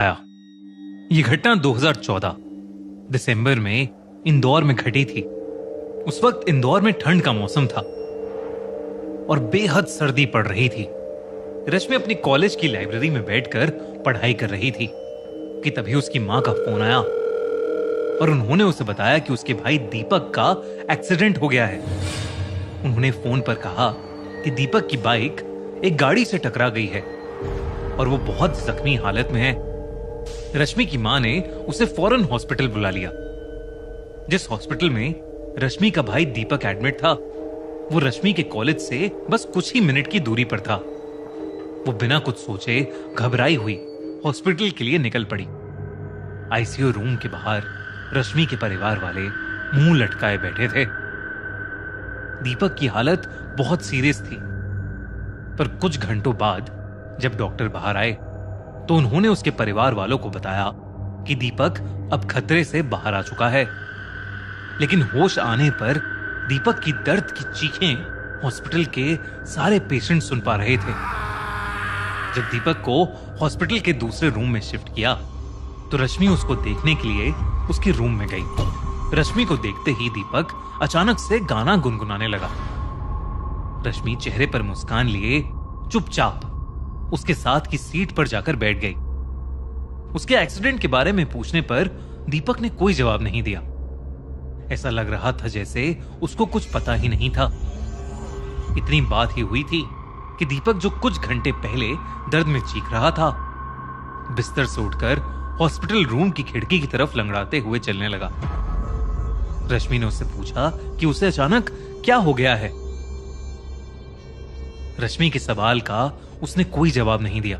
आया। ये घटना 2014 दिसंबर में इंदौर में घटी थी। उस वक्त इंदौर में ठंड का मौसम था और बेहद सर्दी पड़ रही थी। रश्मि अपनी कॉलेज की लाइब्रेरी में बैठकर पढ़ाई कर रही थी कि तभी उसकी मां का फोन आया और उन्होंने उसे बताया कि उसके भाई दीपक का एक्सीडेंट हो गया है। उन्होंने फोन पर कहा कि दीपक की बाइक एक गाड़ी से टकरा गई है और वो बहुत जख्मी हालत में है। रश्मि की मां ने उसे फौरन हॉस्पिटल बुला लिया। जिस हॉस्पिटल में रश्मि का भाई दीपक एडमिट था, वो रश्मि के कॉलेज से बस कुछ ही मिनट की दूरी पर था। वो बिना कुछ सोचे घबराई हुई हॉस्पिटल के लिए निकल पड़ी। आईसीयू रूम के बाहर रश्मि के परिवार वाले मुंह लटकाए बैठे थे। दीपक की हालत बहुत सीरियस थी, पर कुछ घंटों बाद जब डॉक्टर बाहर आए तो उन्होंने उसके परिवार वालों को बताया कि दीपक अब खतरे से बाहर आ चुका है। लेकिन होश आने पर दीपक की दर्द की चीखें हॉस्पिटल के सारे पेशेंट सुन पा रहे थे। जब दीपक को हॉस्पिटल के दूसरे रूम में शिफ्ट किया तो रश्मि उसको देखने के लिए उसके रूम में गई। रश्मि को देखते ही दीपक अचानक से गाना गुनगुनाने लगा। रश्मि चेहरे पर मुस्कान लिए चुपचाप उसके साथ की सीट पर जाकर बैठ गई। उसके एक्सीडेंट के बारे में पूछने पर दीपक ने कोई जवाब नहीं दिया। ऐसा लग रहा था जैसे उसको कुछ पता ही नहीं था। इतनी बात ही हुई थी कि दीपक जो कुछ घंटे पहले दर्द में चीख रहा था, बिस्तर से उठकर हॉस्पिटल रूम की खिड़की की तरफ लंगड़ाते हुए चलने लगा। रश्मि ने उससे पूछा कि उसे अचानक क्या हो गया है। रश्मि के सवाल का उसने कोई जवाब नहीं दिया।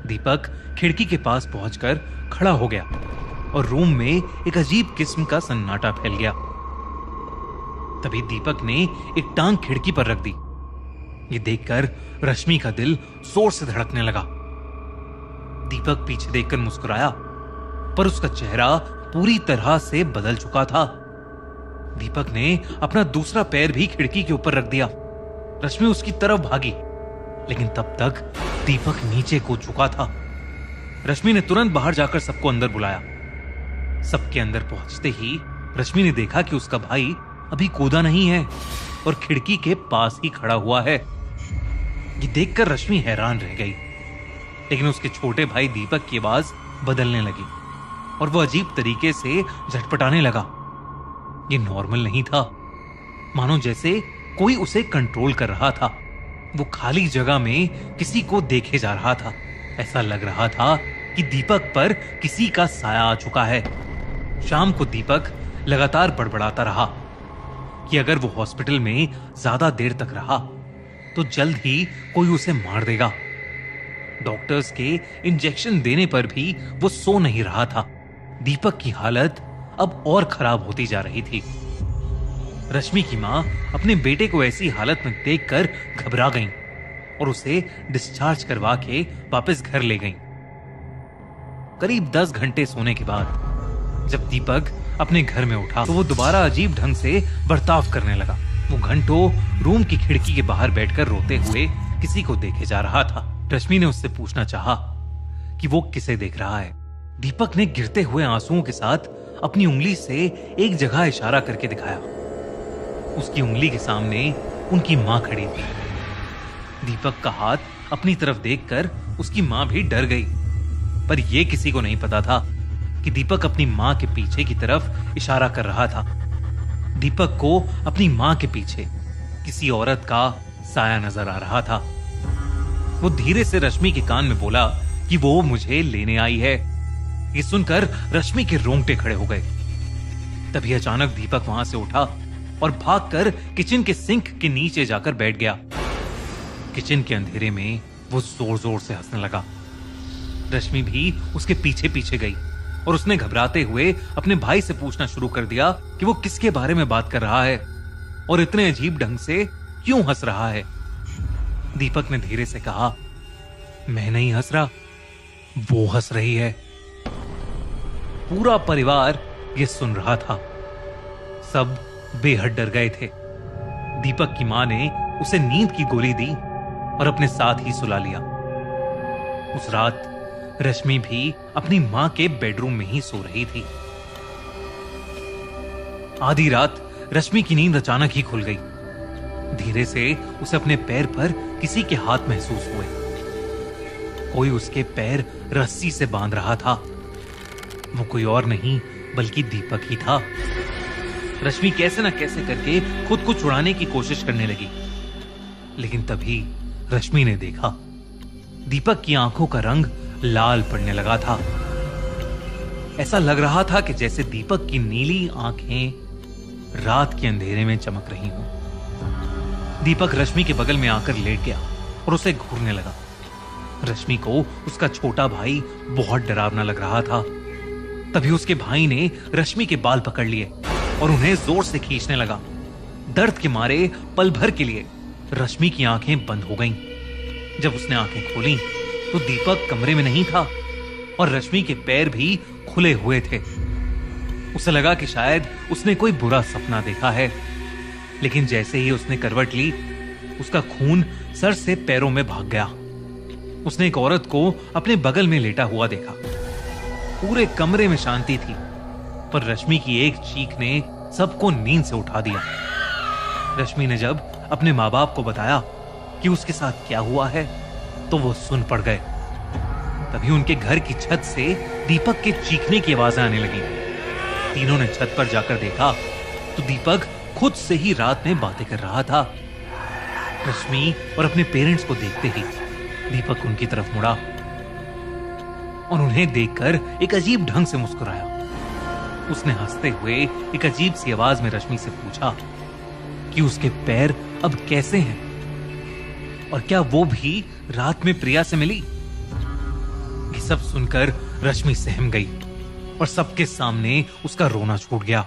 दीपक खिड़की के पास पहुंचकर खड़ा हो गया और रूम में एक अजीब किस्म का सन्नाटा फैल गया। तभी दीपक ने एक टांग खिड़की पर रख दी। ये देखकर रश्मि का दिल जोर से धड़कने लगा। दीपक पीछे देखकर मुस्कुराया, पर उसका चेहरा पूरी तरह से बदल चुका था। दीपक ने अपना दूसरा पैर भी खिड़की के ऊपर रख दिया। रश्मि उसकी तरफ भागी, लेकिन तब तक दीपक नीचे कूद चुका था। रश्मि ने तुरंत बाहर जाकर सबको अंदर बुलाया। सबके अंदर पहुंचते ही रश्मि ने देखा कि उसका भाई अभी कूदा नहीं है और खिड़की के पास ही खड़ा हुआ है। ये देखकर रश्मि हैरान रह गई, लेकिन उसके छोटे भाई दीपक की आवाज बदलने लगी और वो अजीब तरीके से झटपटाने लगा। ये नॉर्मल नहीं था, मानो जैसे कोई उसे कंट्रोल कर रहा था। वो खाली जगह में किसी को देखे जा रहा था। ऐसा लग रहा था कि दीपक पर किसी का साया आ चुका है। शाम को दीपक लगातार बड़बड़ाता रहा कि अगर वो हॉस्पिटल में ज्यादा देर तक रहा तो जल्द ही कोई उसे मार देगा। डॉक्टर्स के इंजेक्शन देने पर भी वो सो नहीं रहा था। दीपक की हालत अब और खराब होती जा रही थी। रश्मि की मां अपने बेटे को ऐसी हालत में देखकर घबरा गईं और उसे डिस्चार्ज करवा के वापस घर ले गईं। करीब 10 घंटे सोने के बाद जब दीपक अपने घर में उठा तो वो दोबारा अजीब ढंग से बर्ताव करने लगा। वो घंटों रूम की खिड़की के बाहर बैठकर रोते हुए किसी को देखे जा रहा था। रश्मि ने उससे पूछना चाहा कि वो किसे देख रहा है। दीपक ने गिरते हुए आंसुओं के साथ अपनी उंगली से एक जगह इशारा करके दिखाया। उसकी उंगली के सामने उनकी मां खड़ी थी। दीपक का हाथ अपनी तरफ देखकर उसकी मां भी डर गई, पर यह किसी को नहीं पता था कि दीपक अपनी मां के पीछे की तरफ इशारा कर रहा था। दीपक को अपनी मां के पीछे किसी औरत का साया नजर आ रहा था। वो धीरे से रश्मि के कान में बोला कि वो मुझे लेने आई है। ये सुनकर रश्मि के रोंगटे खड़े हो गए। तभी अचानक दीपक वहां से उठा और भागकर किचन के सिंक के नीचे जाकर बैठ गया। किचन के अंधेरे में वो जोर जोर से हंसने लगा। रश्मि भी उसके पीछे पीछे गई और उसने घबराते हुए अपने भाई से पूछना शुरू कर दिया कि वो किसके बारे में बात कर रहा है और इतने अजीब ढंग से क्यों हंस रहा है। दीपक ने धीरे से कहा, मैं नहीं हंस रहा, वो हंस रही है। पूरा परिवार ये सुन रहा था। सब बेहद डर गए थे। दीपक की मां ने उसे नींद की गोली दी और अपने साथ ही सुला लिया। उस रात रश्मि भी अपनी मां के बेडरूम में ही सो रही थी। आधी रात रश्मि की नींद अचानक ही खुल गई। धीरे से उसे अपने पैर पर किसी के हाथ महसूस हुए। कोई उसके पैर रस्सी से बांध रहा था। वो कोई और नहीं बल्कि दीपक ही था। रश्मि कैसे ना कैसे करके खुद को छुड़ाने की कोशिश करने लगी, लेकिन तभी रश्मि ने देखा दीपक की आंखों का रंग लाल पड़ने लगा था। ऐसा लग रहा था कि जैसे दीपक की नीली आंखें रात के अंधेरे में चमक रही हों। दीपक रश्मि के बगल में आकर लेट गया और उसे घूरने लगा। रश्मि को उसका छोटा भाई बहुत डरावना लग रहा था। तभी उसके भाई ने रश्मि के बाल पकड़ लिए और उन्हें जोर से खींचने लगा। दर्द के मारे पल भर के लिए रश्मि की आंखें बंद हो गईं। जब उसने आंखें खोली तो दीपक कमरे में नहीं था और रश्मि के पैर भी खुले हुए थे। उसे लगा कि शायद उसने कोई बुरा सपना देखा है, लेकिन जैसे ही उसने करवट ली, उसका खून सर से पैरों में भाग गया। उसने एक औरत को अपने बगल में लेटा हुआ देखा। पूरे कमरे में शांति थी, पर रश्मि की एक चीख ने सबको नींद से उठा दिया। रश्मि ने जब अपने माँ बाप को बताया कि उसके साथ क्या हुआ है, तो वो सुन पड़ गए। तभी उनके घर की छत से दीपक के चीखने की आवाजें आने लगी। तीनों ने छत पर जाकर देखा तो दीपक खुद से ही रात में बातें कर रहा था। रश्मि और अपने पेरेंट्स को देखते ही दीपक उनकी तरफ मुड़ा और उन्हें देखकर एक अजीब ढंग से मुस्कुराया। उसने हंसते हुए एक अजीब सी आवाज में रश्मि से पूछा कि उसके पैर अब कैसे हैं और क्या वो भी रात में प्रिया से मिली। ये सब सुनकर रश्मि सहम गई और सबके सामने उसका रोना छूट गया।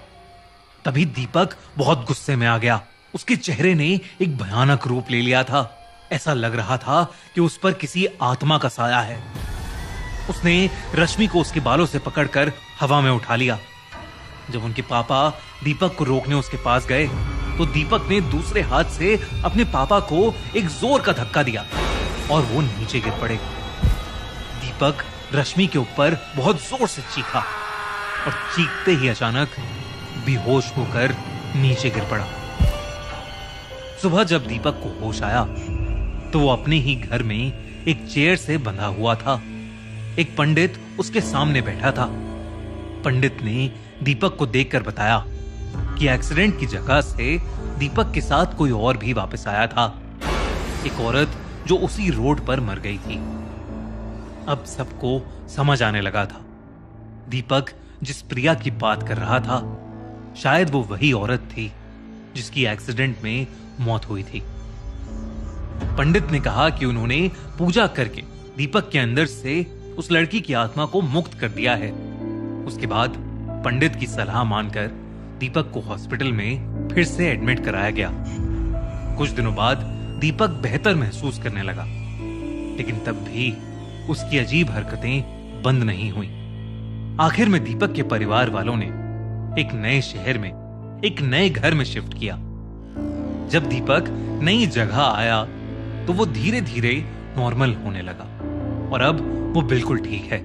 तभी दीपक बहुत गुस्से में आ गया। उसके चेहरे ने एक भयानक रूप ले लिया था। ऐसा लग रहा था कि उस पर किसी आत्मा का साया है। उसने रश्मि को उसके बालों से पकड़कर हवा में उठा लिया। जब उनके पापा दीपक को रोकने उसके पास गए तो दीपक ने दूसरे हाथ से अपने पापा को एक जोर का धक्का दिया और वो नीचे गिर पड़े। दीपक रश्मि के ऊपर बहुत जोर से चीखा और चीखते ही अचानक बेहोश होकर नीचे गिर पड़ा। सुबह जब दीपक को होश आया तो वो अपने ही घर में एक चेयर से बंधा हुआ था। एक पंडित उसके सामने बैठा था। पंडित ने दीपक को देखकर बताया कि एक्सीडेंट की जगह से दीपक के साथ कोई और भी वापस आया था, एक औरत जो उसी रोड पर मर गई थी। अब सबको समझ आने लगा था। दीपक जिस प्रिया की बात कर रहा था, शायद वो वही औरत थी जिसकी एक्सीडेंट में मौत हुई थी। पंडित ने कहा कि उन्होंने पूजा करके दीपक के अंदर से उस लड़की की आत्मा को मुक्त कर दिया है। उसके बाद पंडित की सलाह मानकर दीपक को हॉस्पिटल में फिर से एडमिट कराया गया। कुछ दिनों बाद दीपक बेहतर महसूस करने लगा, लेकिन तब भी उसकी अजीब हरकतें बंद नहीं हुई। आखिर में दीपक के परिवार वालों ने एक नए शहर में एक नए घर में शिफ्ट किया। जब दीपक नई जगह आया तो वो धीरे धीरे नॉर्मल होने लगा और अब वो बिल्कुल ठीक है।